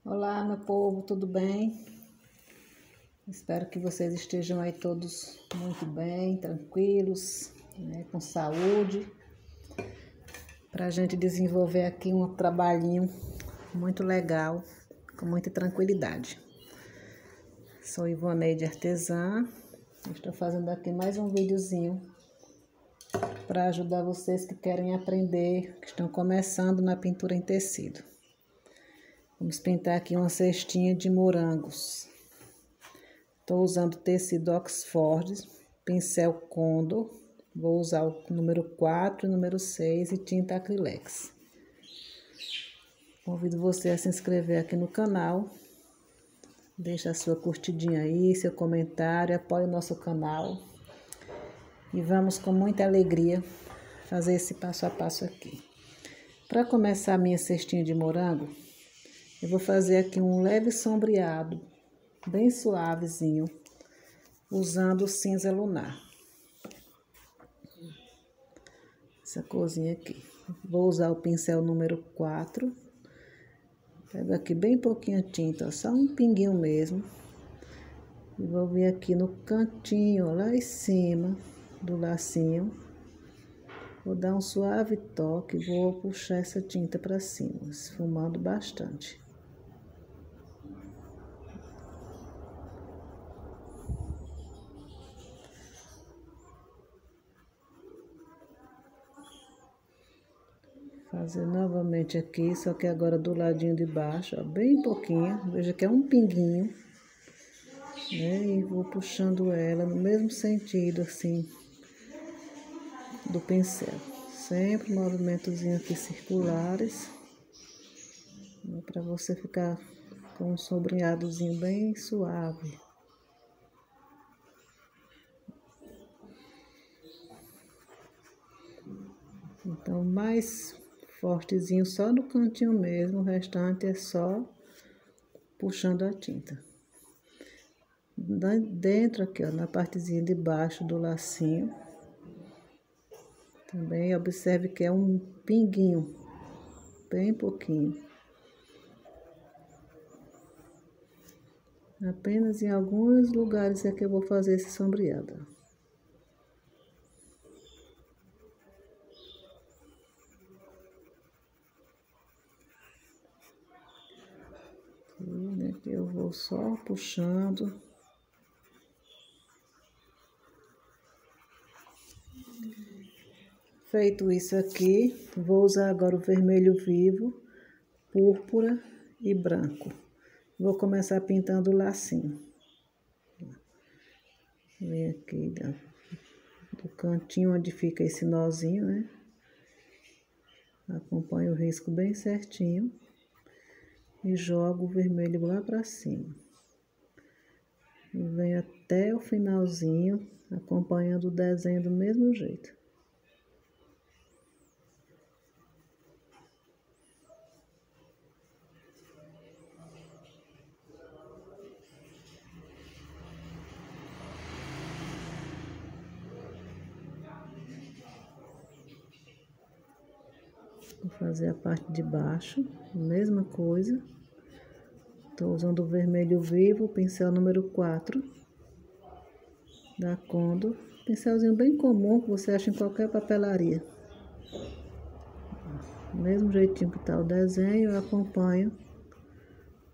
Olá, meu povo, tudo bem? Espero que vocês estejam aí todos muito bem, tranquilos, né, com saúde, para a gente desenvolver aqui um trabalhinho muito legal, com muita tranquilidade. Sou Ivoneide Artesã, estou fazendo aqui mais um videozinho para ajudar vocês que querem aprender, que estão começando na pintura em tecido. Vamos pintar aqui uma cestinha de morangos. Estou usando tecido Oxford, pincel Condor. Vou usar o número 4, número 6 e tinta Acrylex. Convido você a se inscrever aqui no canal. Deixa a sua curtidinha aí, seu comentário, apoie o nosso canal. E vamos com muita alegria fazer esse passo a passo aqui. Para começar a minha cestinha de morango, eu vou fazer aqui um leve sombreado, bem suavezinho, usando o cinza lunar. Essa corzinha aqui. Vou usar o pincel número 4. Pego aqui bem pouquinho tinta, só um pinguinho mesmo. E vou vir aqui no cantinho, lá em cima do lacinho. Vou dar um suave toque e vou puxar essa tinta para cima, esfumando bastante. Fazer novamente aqui, só que agora do ladinho de baixo, ó, bem pouquinho. Veja que é um pinguinho, né? E vou puxando ela no mesmo sentido, assim, do pincel. Sempre movimentozinho aqui circulares, né? Para você ficar com um sombreadozinho bem suave. Então, mais fortezinho só no cantinho mesmo, o restante é só puxando a tinta. Dentro aqui, ó, na partezinha de baixo do lacinho, também observe que é um pinguinho, bem pouquinho. Apenas em alguns lugares é que eu vou fazer esse sombreado. Aqui eu vou só puxando. Feito isso aqui, vou usar agora o vermelho vivo, púrpura e branco. Vou começar pintando o lacinho. Vem aqui do cantinho onde fica esse nozinho, né? Acompanho o risco bem certinho. E jogo o vermelho lá pra cima. E venho até o finalzinho, acompanhando o desenho do mesmo jeito. Vou fazer a parte de baixo, a mesma coisa. Tô usando o vermelho vivo, pincel número 4 da Condor. Pincelzinho bem comum que você acha em qualquer papelaria. Do mesmo jeitinho que tá o desenho, eu acompanho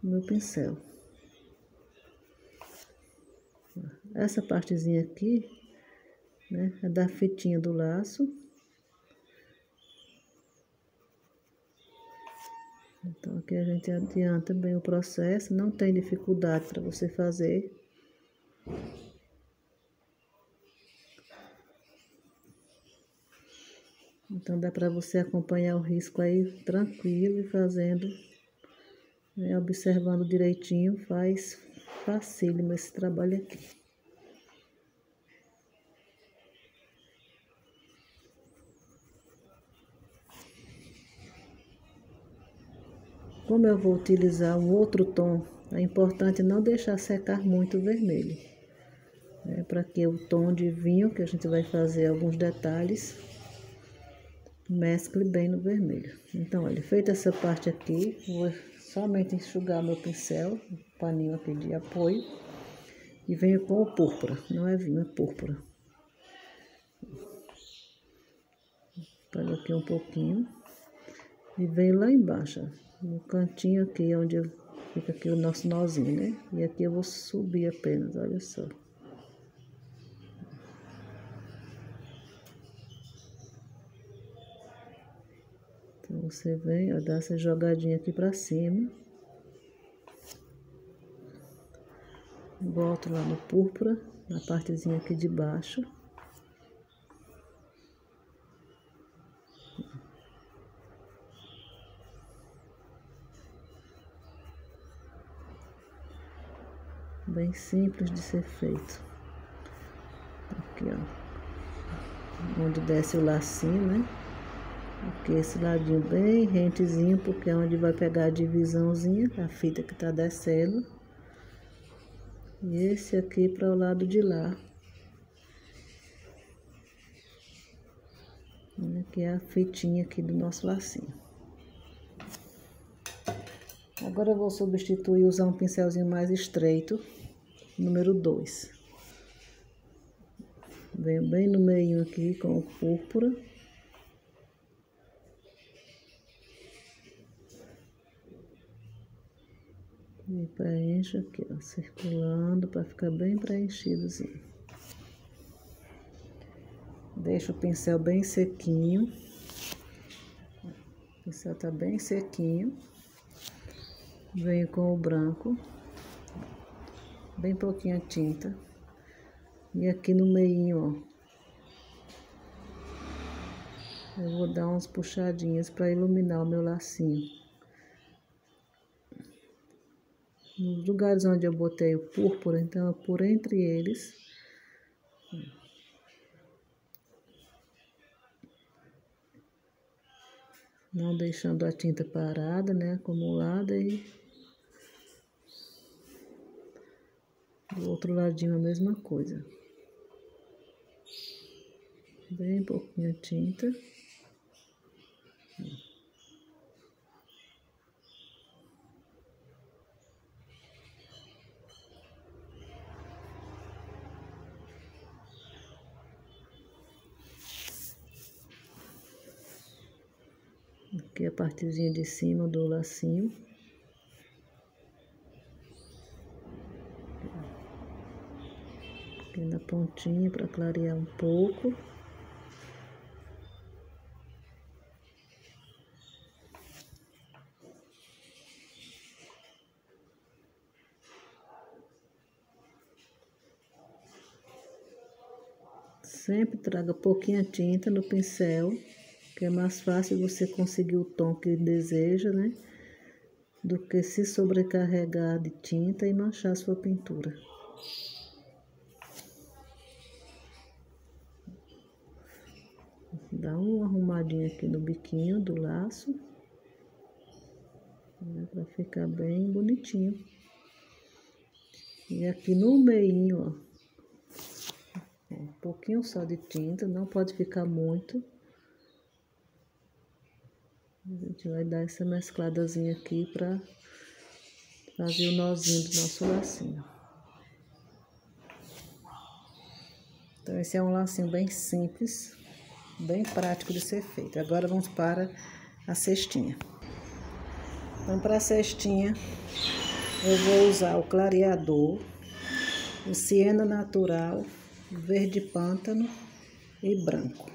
o meu pincel. Essa partezinha aqui, né, é da fitinha do laço. Então, aqui a gente adianta bem o processo, não tem dificuldade para você fazer. Então, dá para você acompanhar o risco aí tranquilo e fazendo, né, observando direitinho, faz facílimo esse trabalho aqui. Como eu vou utilizar um outro tom, é importante não deixar secar muito o vermelho, né, para que o tom de vinho, que a gente vai fazer alguns detalhes, mescle bem no vermelho. Então, olha, feita essa parte aqui, vou somente enxugar meu pincel, um paninho aqui de apoio, e venho com o púrpura, não é vinho, é púrpura. Pego aqui um pouquinho e venho lá embaixo, no cantinho aqui, onde fica aqui o nosso nozinho, né? E aqui eu vou subir apenas, olha só. Então, você vem, ó, dá essa jogadinha aqui pra cima. Volto lá no púrpura, na partezinha aqui de baixo. Bem simples de ser feito. Aqui, ó. Onde desce o lacinho, né? Aqui esse ladinho bem rentezinho, porque é onde vai pegar a divisãozinha, a fita que tá descendo. E esse aqui para o lado de lá. Aqui é a fitinha aqui do nosso lacinho. Agora eu vou substituir, usar um pincelzinho mais estreito, número 2. Venho bem no meio aqui com o púrpura. E preencho aqui, ó, circulando para ficar bem preenchidozinho. Deixo o pincel bem sequinho. O pincel tá bem sequinho. Venho com o branco. Bem pouquinha tinta. E aqui no meio, ó, eu vou dar umas puxadinhas para iluminar o meu lacinho. Nos lugares onde eu botei o púrpura, então é por entre eles. Não deixando a tinta parada, né, acumulada, e do outro ladinho a mesma coisa. Bem pouquinho tinta. Aqui a partezinha de cima do lacinho. Aqui na pontinha para clarear um pouco. Sempre traga pouquinha tinta no pincel, que é mais fácil você conseguir o tom que deseja, né? Do que se sobrecarregar de tinta e manchar a sua pintura. Dá uma arrumadinha aqui no biquinho do laço, né, para ficar bem bonitinho. E aqui no meinho, ó, um pouquinho só de tinta, não pode ficar muito. A gente vai dar essa mescladazinha aqui para fazer o nozinho do nosso lacinho. Então esse é um lacinho bem simples, bem prático de ser feito. Agora vamos para a cestinha. Então, para a cestinha, eu vou usar o clareador, o siena natural, verde pântano e branco.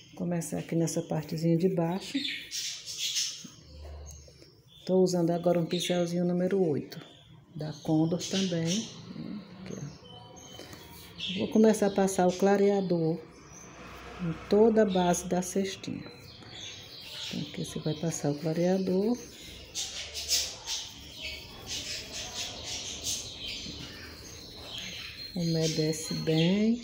Vou começar aqui nessa partezinha de baixo. Tô usando agora um pincelzinho número 8, da Condor também. Aqui, ó. Vou começar a passar o clareador em toda a base da cestinha. Então, aqui você vai passar o clareador. Umedece bem.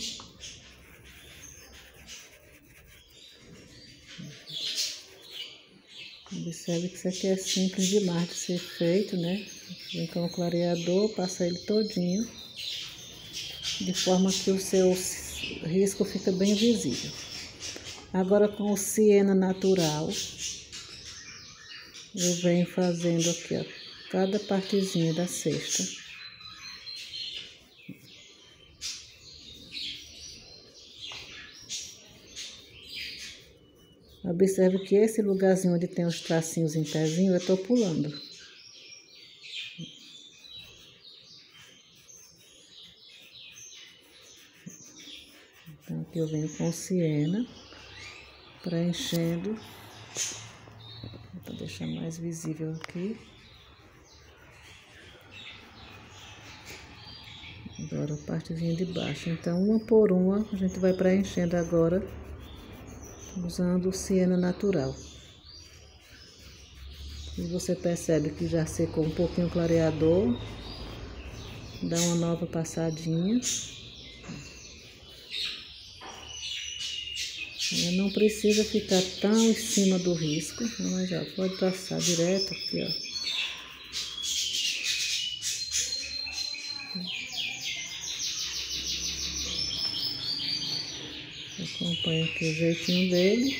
Observe que isso aqui é simples demais de ser feito, né? Vem com o clareador, passa ele todinho, de forma que o seu risco fica bem visível. Agora com o siena natural, eu venho fazendo aqui, ó, cada partezinha da cesta. Observe que esse lugarzinho onde tem os tracinhos em pezinho, eu tô pulando. Então, aqui eu venho com siena, preenchendo. Vou deixar mais visível aqui. Agora a partezinha de baixo. Então, uma por uma, a gente vai preenchendo agora, usando o siena natural. E você percebe que já secou um pouquinho o clareador, dá uma nova passadinha. Não precisa ficar tão em cima do risco, mas já pode passar direto aqui, ó. Acompanha aqui o jeitinho dele.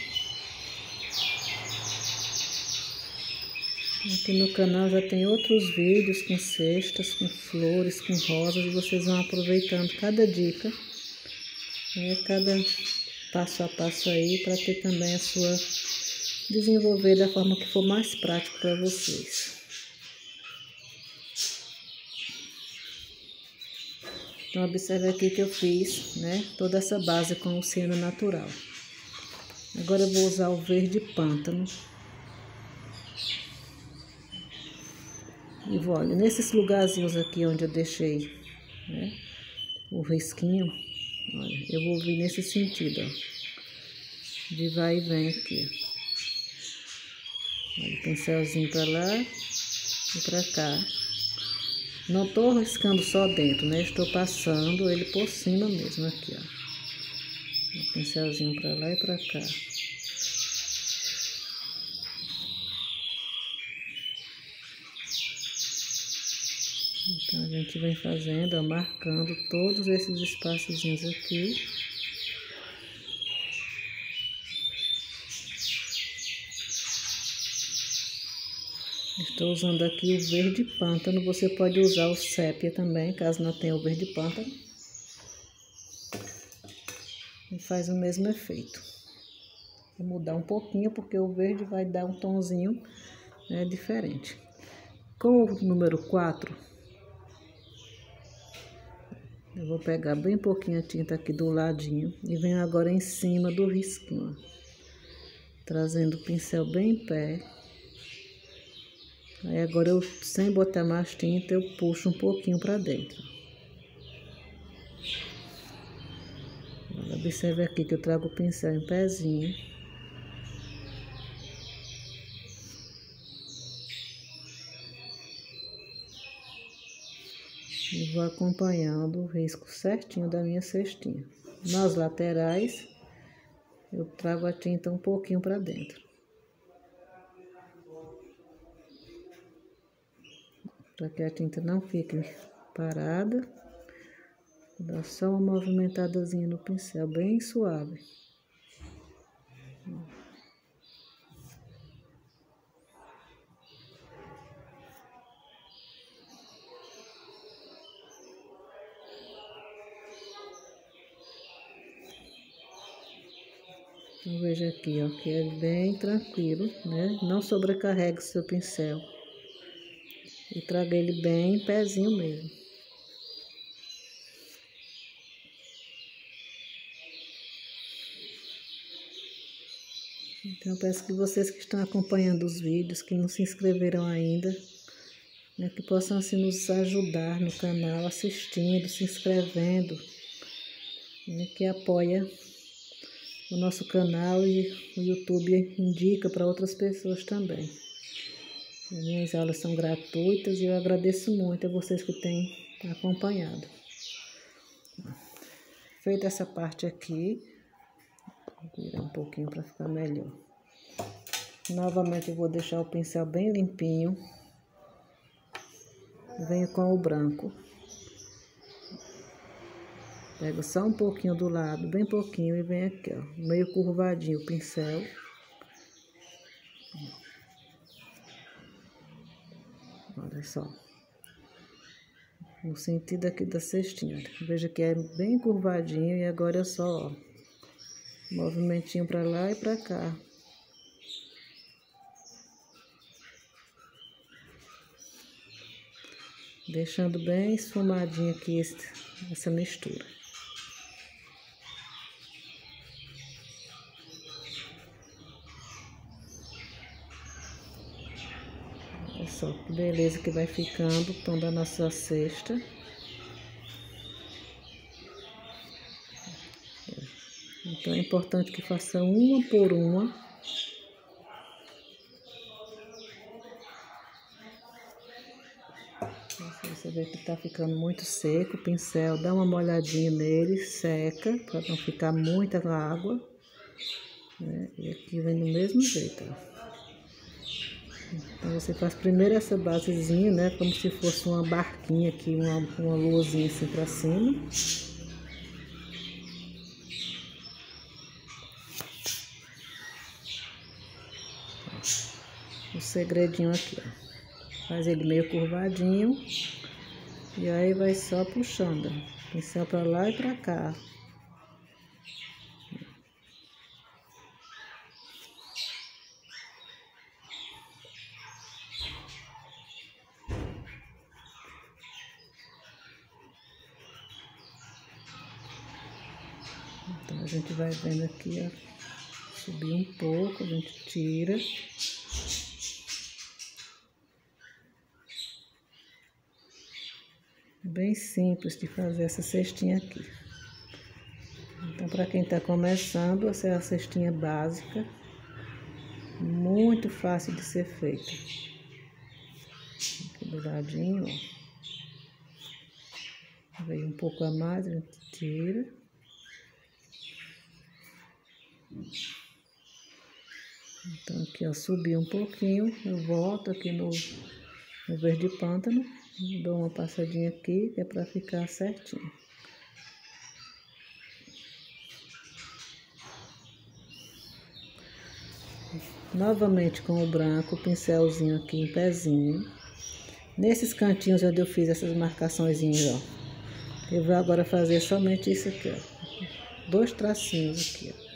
Aqui no canal já tem outros vídeos com cestas, com flores, com rosas, e vocês vão aproveitando cada dica, né, cada passo a passo aí, para ter também a sua, desenvolver da forma que for mais prático para vocês. Então, observe aqui que eu fiz, né, toda essa base com o siena natural. Agora eu vou usar o verde pântano. E vou, olha, nesses lugarzinhos aqui onde eu deixei, né, o risquinho, olha, eu vou vir nesse sentido, ó, de vai e vem aqui. Olha, pincelzinho pra lá e pra cá. Não tô riscando só dentro, né, estou passando ele por cima mesmo aqui, ó. Pincelzinho pra lá e pra cá. Então, a gente vem fazendo, ó, marcando todos esses espaçozinhos aqui. Estou usando aqui o verde pântano, você pode usar o sépia também, caso não tenha o verde pântano. E faz o mesmo efeito. Vou mudar um pouquinho, porque o verde vai dar um tonzinho, né, diferente. Com o número 4, eu vou pegar bem pouquinho a tinta aqui do ladinho e venho agora em cima do risquinho, ó, trazendo o pincel bem em pé. Aí agora eu, sem botar mais tinta, eu puxo um pouquinho para dentro. Observe aqui que eu trago o pincel em pezinho. E vou acompanhando o risco certinho da minha cestinha. Nas laterais, eu trago a tinta um pouquinho para dentro. Para que a tinta não fique parada. Vou dar só uma movimentadazinha no pincel, bem suave. Então, veja aqui, ó, que é bem tranquilo, né? Não sobrecarregue o seu pincel. E traga ele bem em pezinho mesmo. Então, eu peço que vocês que estão acompanhando os vídeos, que não se inscreveram ainda, né, que possam assim nos ajudar no canal, assistindo, se inscrevendo, né, que apoia o nosso canal, e o YouTube indica para outras pessoas também. As minhas aulas são gratuitas e eu agradeço muito a vocês que têm acompanhado. Feita essa parte aqui, vou virar um pouquinho para ficar melhor. Novamente eu vou deixar o pincel bem limpinho. Venho com o branco. Pega só um pouquinho do lado, bem pouquinho, e vem aqui, ó, meio curvadinho o pincel. Olha só. No sentido aqui da cestinha. Veja que é bem curvadinho e agora é só, ó, movimentinho pra lá e pra cá. Deixando bem esfumadinho aqui essa mistura. Olha só que beleza que vai ficando o tom da nossa cesta. Então é importante que faça uma por uma. Você vê que tá ficando muito seco o pincel, dá uma molhadinha nele, seca, para não ficar muita água, né? E aqui vem do mesmo jeito, ó. Então você faz primeiro essa basezinha, né? Como se fosse uma barquinha aqui, uma luzinha assim pra cima. O segredinho aqui, ó. Faz ele meio curvadinho. E aí vai só puxando, pincel pra lá e pra cá. Então a gente vai vendo aqui, ó, subir um pouco, a gente tira. Bem simples de fazer essa cestinha aqui. Então, para quem tá começando, essa é a cestinha básica, muito fácil de ser feita. Aqui do ladinho, ó. Veio um pouco a mais, a gente tira. Então, aqui, ó, subi um pouquinho, eu volto aqui no verde pântano, dou uma passadinha aqui, que é para ficar certinho. Novamente com o branco, o pincelzinho aqui em pezinho. Nesses cantinhos onde eu fiz essas marcaçõezinhas, ó. Eu vou agora fazer somente isso aqui, ó. 2 tracinhos aqui, ó.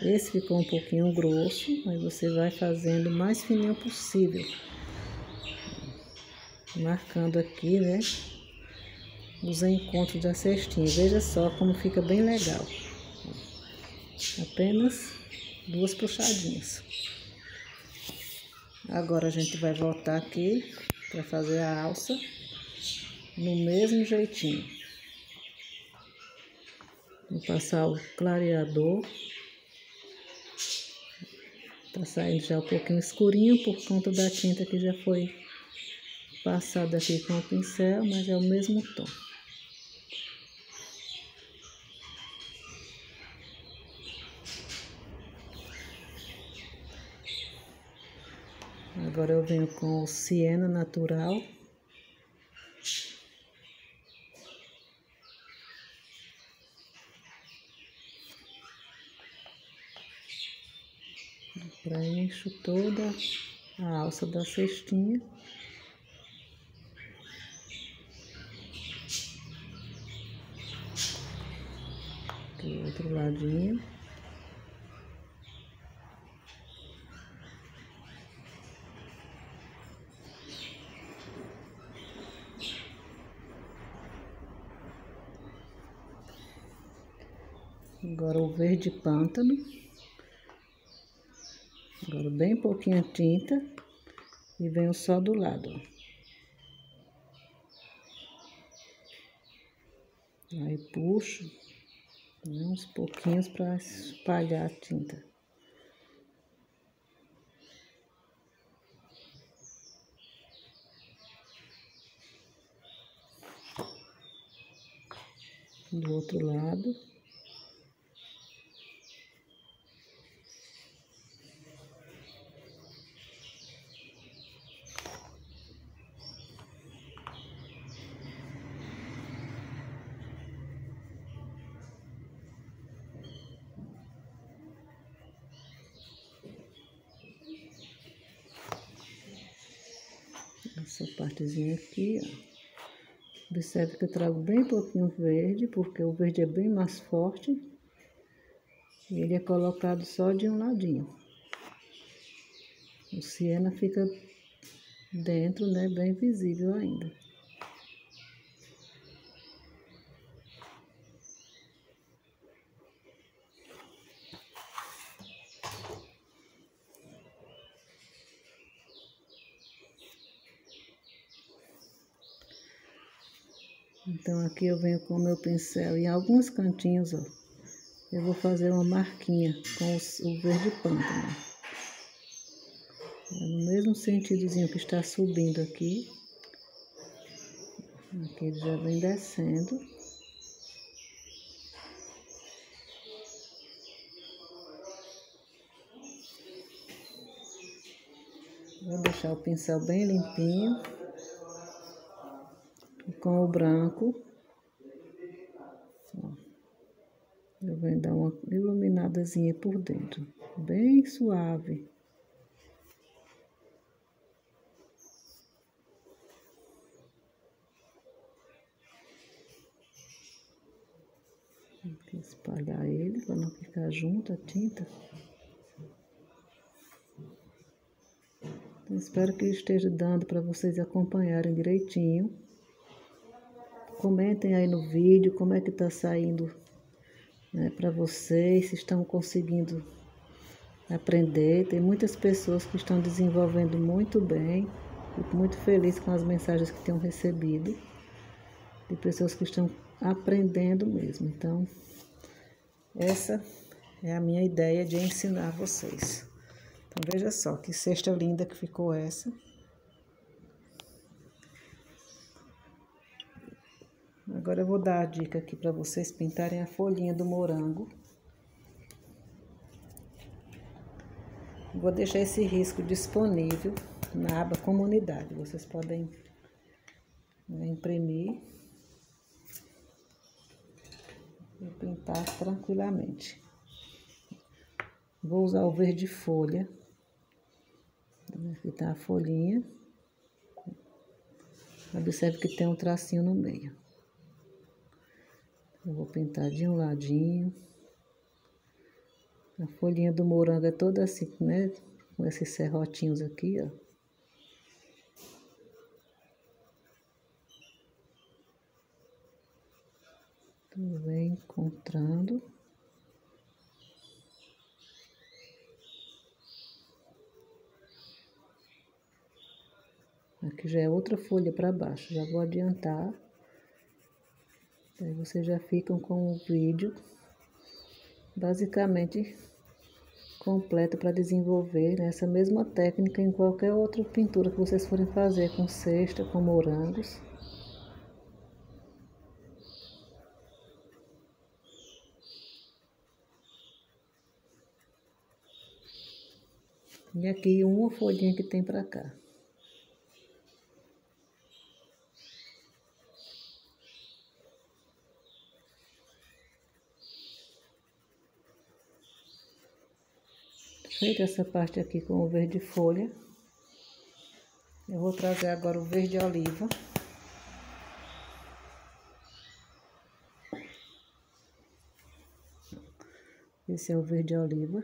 Esse ficou um pouquinho grosso, aí você vai fazendo o mais fininho possível. Marcando aqui, né, os encontros da cestinha. Veja só como fica bem legal. Apenas 2 puxadinhas. Agora a gente vai voltar aqui para fazer a alça no mesmo jeitinho. Vou passar o clareador. Tá saindo já um pouquinho escurinho por conta da tinta que já foi passada aqui com o pincel, mas é o mesmo tom. Agora eu venho com o siena natural. Preencho toda a alça da cestinha. Do outro ladinho. Agora o verde pântano. Agora bem pouquinho a tinta e venho só do lado, ó. Aí puxo, né, uns pouquinhos para espalhar a tinta. Do outro lado. essa partezinha aqui, ó. Observe que eu trago bem pouquinho verde, porque o verde é bem mais forte. E ele é colocado só de um ladinho. O siena fica dentro, né, bem visível ainda. Então aqui eu venho com o meu pincel em alguns cantinhos, ó. Eu vou fazer uma marquinha com o verde pântano. No mesmo sentidozinho que está subindo aqui. Aqui ele já vem descendo. Vou deixar o pincel bem limpinho. E com o branco, ó, eu venho dar uma iluminadazinha por dentro, bem suave. Aqui espalhar ele para não ficar junto a tinta. Então, espero que esteja dando para vocês acompanharem direitinho. Comentem aí no vídeo como é que tá saindo, né, para vocês, se estão conseguindo aprender. Tem muitas pessoas que estão desenvolvendo muito bem. Fico muito feliz com as mensagens que tenho recebido. De pessoas que estão aprendendo mesmo. Então, essa é a minha ideia de ensinar vocês. Então, veja só que cesta linda que ficou essa. Agora eu vou dar a dica aqui para vocês pintarem a folhinha do morango. Vou deixar esse risco disponível na aba comunidade. Vocês podem, né, imprimir e pintar tranquilamente. Vou usar o verde folha. Aqui tá a folhinha. Observe que tem um tracinho no meio. Eu vou pintar de um ladinho. A folhinha do morango é toda assim, né? Com esses serrotinhos aqui, ó. Então, vem encontrando. Aqui já é outra folha para baixo. Já vou adiantar. Aí vocês já ficam com o vídeo basicamente completo para desenvolver, né, essa mesma técnica em qualquer outra pintura que vocês forem fazer com cesta, com morangos. E aqui uma folhinha que tem para cá. Feita essa parte aqui com o verde folha, eu vou trazer agora o verde oliva. Esse é o verde oliva.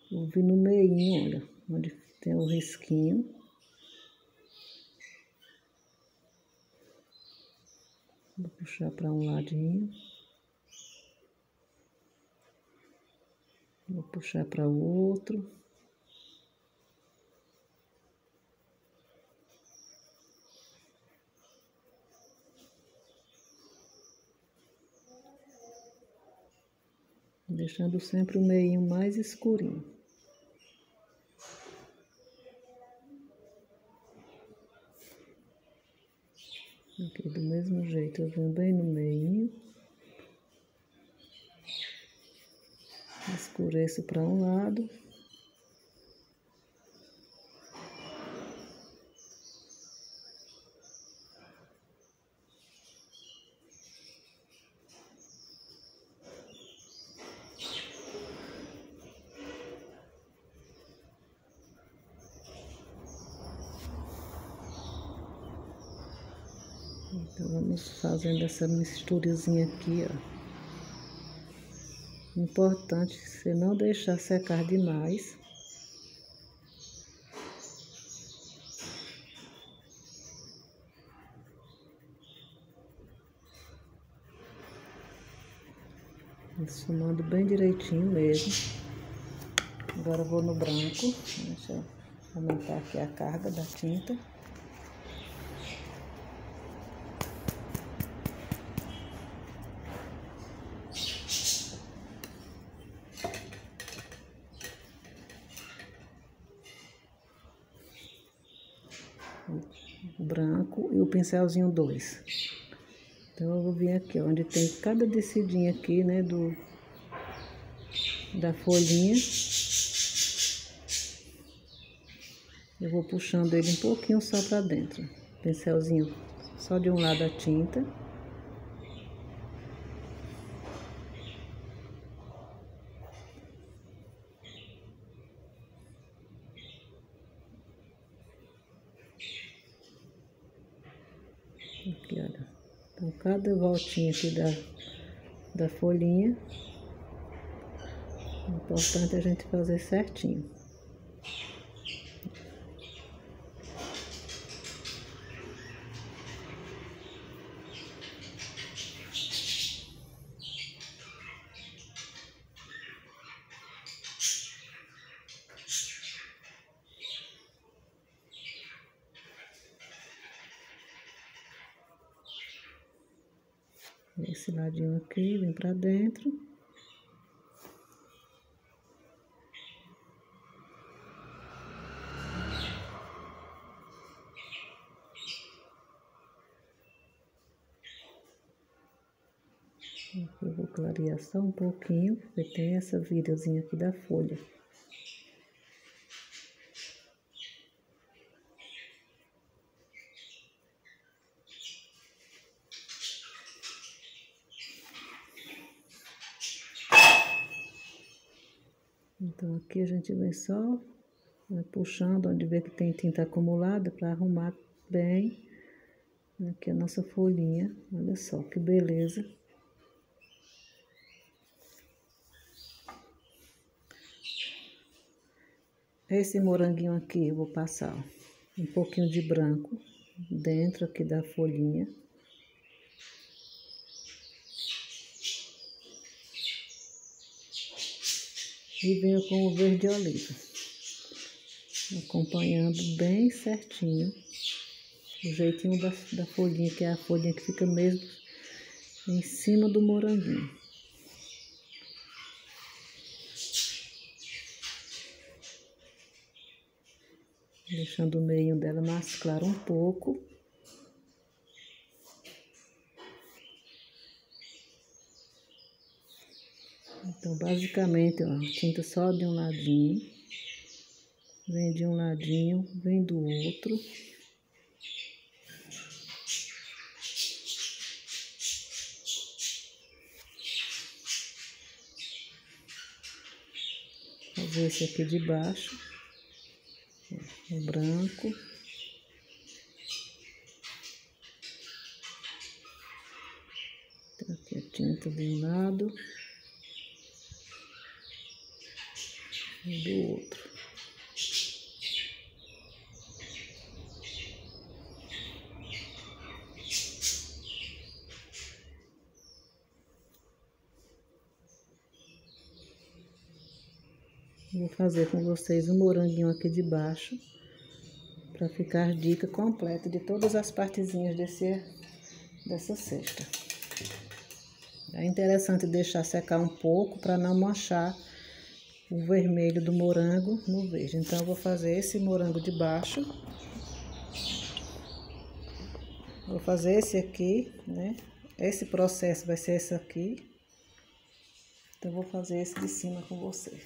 Vou vir no meinho, olha, onde tem o risquinho. Vou puxar para um ladinho. Vou puxar para o outro. Deixando sempre o meinho mais escurinho. Aqui do mesmo jeito, eu venho bem no meinho. Escureço para um lado. Então vamos fazendo essa misturazinha aqui, ó. Importante você não deixar secar demais. Esfumando bem direitinho mesmo. Agora eu vou no branco. Deixa eu aumentar aqui a carga da tinta. O branco e o pincelzinho 2. Então eu vou vir aqui, ó, onde tem cada descidinha aqui, né, da folhinha. Eu vou puxando ele um pouquinho só pra dentro. Pincelzinho só de um lado a tinta. Aqui, olha. Então, cada voltinha aqui da folhinha. O importante é a gente fazer certinho. Esse ladinho aqui, vem pra dentro. Eu vou clarear só um pouquinho, porque tem essa virazinha aqui da folha. Então aqui a gente vem só puxando onde vê que tem tinta acumulada para arrumar bem. Aqui a nossa folhinha, olha só que beleza. Esse moranguinho aqui eu vou passar, ó, um pouquinho de branco dentro aqui da folhinha. E venho com o verde oliva, acompanhando bem certinho o jeitinho da folhinha, que é a folhinha que fica mesmo em cima do moranguinho. Deixando o meio dela mais claro um pouco. Então, basicamente, ó, tinta só de um ladinho. Vem de um ladinho, vem do outro. Fazer esse aqui de baixo. O branco. Então, aqui a tinta de um lado. E do outro. Vou fazer com vocês um moranguinho aqui de baixo, para ficar a dica completa de todas as partezinhas dessa cesta. É interessante deixar secar um pouco para não manchar o vermelho do morango no verde. Então eu vou fazer esse morango de baixo. Vou fazer esse aqui, né? Esse processo vai ser esse aqui. Então eu vou fazer esse de cima com você.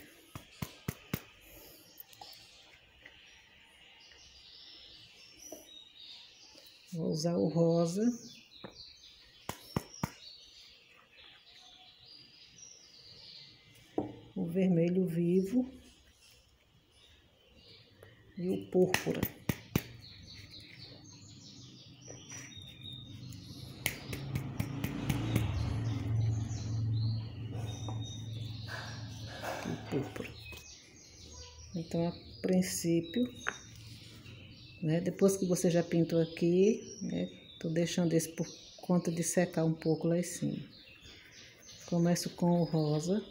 Vou usar o rosa. O vermelho vivo. E o púrpura. púrpura. Então, a princípio, né, depois que você já pintou aqui, né, tô deixando esse por conta de secar um pouco lá em cima. Começo com o rosa.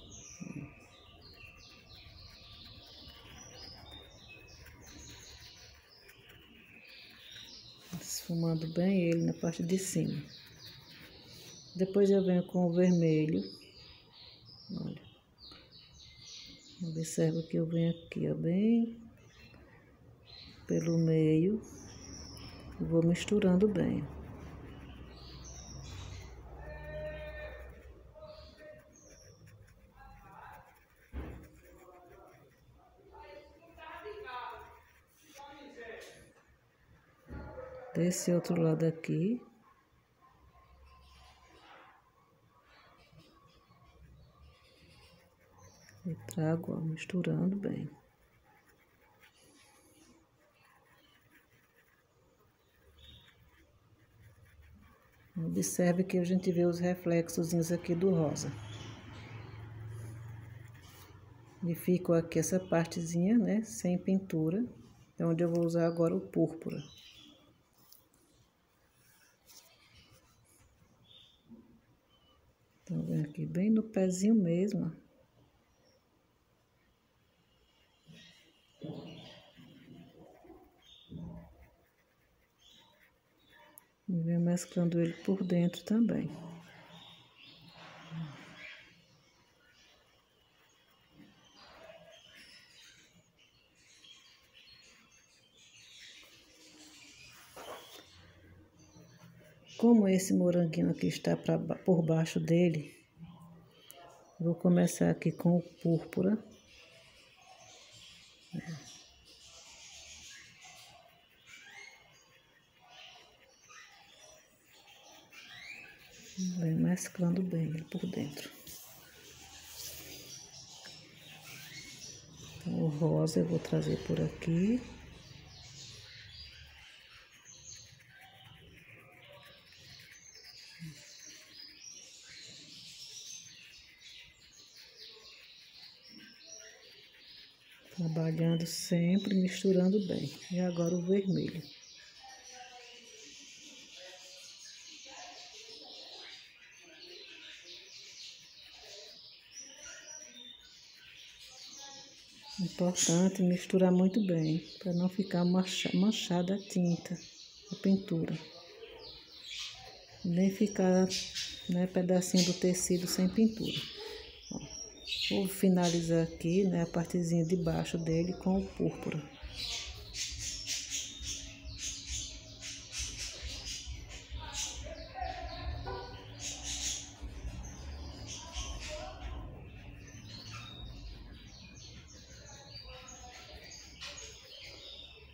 Esfumando bem ele na parte de cima. Depois eu venho com o vermelho. Olha. Observa que eu venho aqui, ó, bem pelo meio. E vou misturando bem. Desse outro lado aqui. E trago, ó, misturando bem. Observe que a gente vê os reflexozinhos aqui do rosa. E ficou aqui essa partezinha, né, sem pintura. É onde eu vou usar agora o púrpura. Então, vem aqui bem no pezinho mesmo, ó. E venho mesclando ele por dentro também. Como esse moranguinho aqui está por baixo dele, vou começar aqui com o púrpura. Vem mesclando bem ele por dentro. Então, o rosa eu vou trazer por aqui. Trabalhando sempre, misturando bem. E agora o vermelho. Importante misturar muito bem, para não ficar manchada a tinta, a pintura. Nem ficar, né, pedacinho do tecido sem pintura. Ó, vou finalizar aqui, né, a partezinha de baixo dele com o púrpura.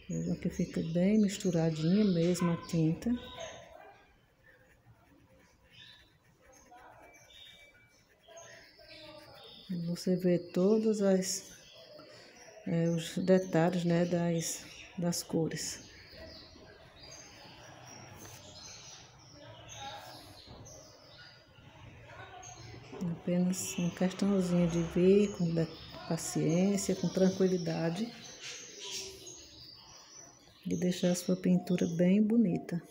Veja que fica bem misturadinha mesmo a tinta. Você vê todos os detalhes, né, das cores. Apenas uma questãozinha de ver com paciência, com tranquilidade. E deixar a sua pintura bem bonita.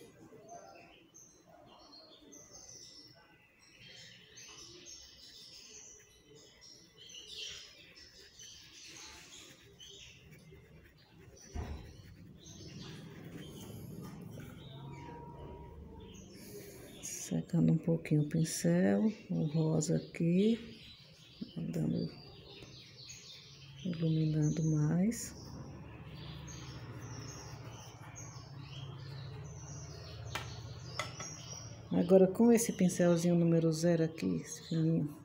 Secando um pouquinho o pincel, o rosa aqui, iluminando mais. Agora, com esse pincelzinho número 0 aqui, esse fininho,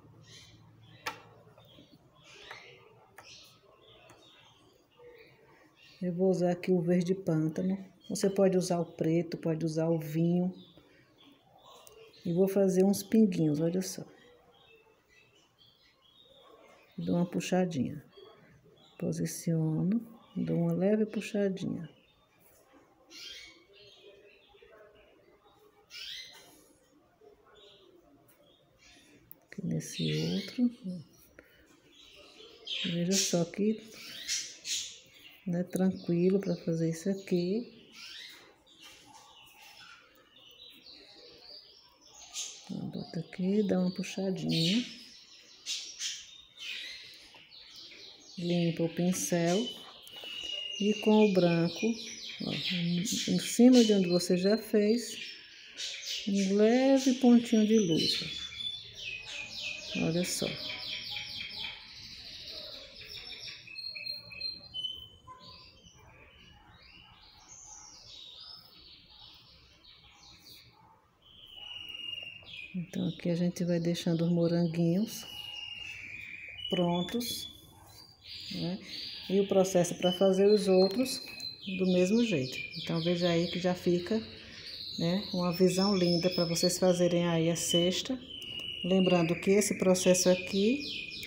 eu vou usar aqui o verde pântano. Você pode usar o preto, pode usar o vinho. E vou fazer uns pinguinhos, olha só. Dou uma puxadinha. Posiciono, dou uma leve puxadinha. Aqui nesse outro. Veja só que, né, tranquilo para fazer isso aqui. Bota aqui, dá uma puxadinha. Limpa o pincel. E com o branco, ó, em cima de onde você já fez, um leve pontinho de luz. Ó. Olha só. Então, aqui a gente vai deixando os moranguinhos prontos, né? E o processo para fazer os outros do mesmo jeito. Então, veja aí que já fica, né, uma visão linda para vocês fazerem aí a cesta. Lembrando que esse processo aqui,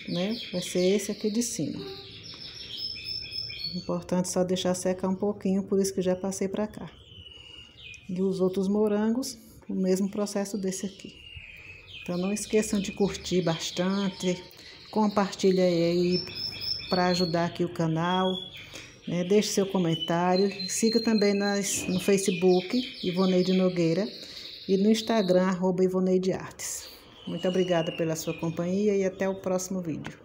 né, vai ser esse aqui de cima. Importante só deixar secar um pouquinho, por isso que já passei para cá. E os outros morangos, o mesmo processo desse aqui. Então, não esqueçam de curtir bastante, compartilha aí para ajudar aqui o canal, né? Deixe seu comentário, siga também no Facebook, Ivoneide Nogueira, e no Instagram, @IvoneidArtes. Muito obrigada pela sua companhia e até o próximo vídeo.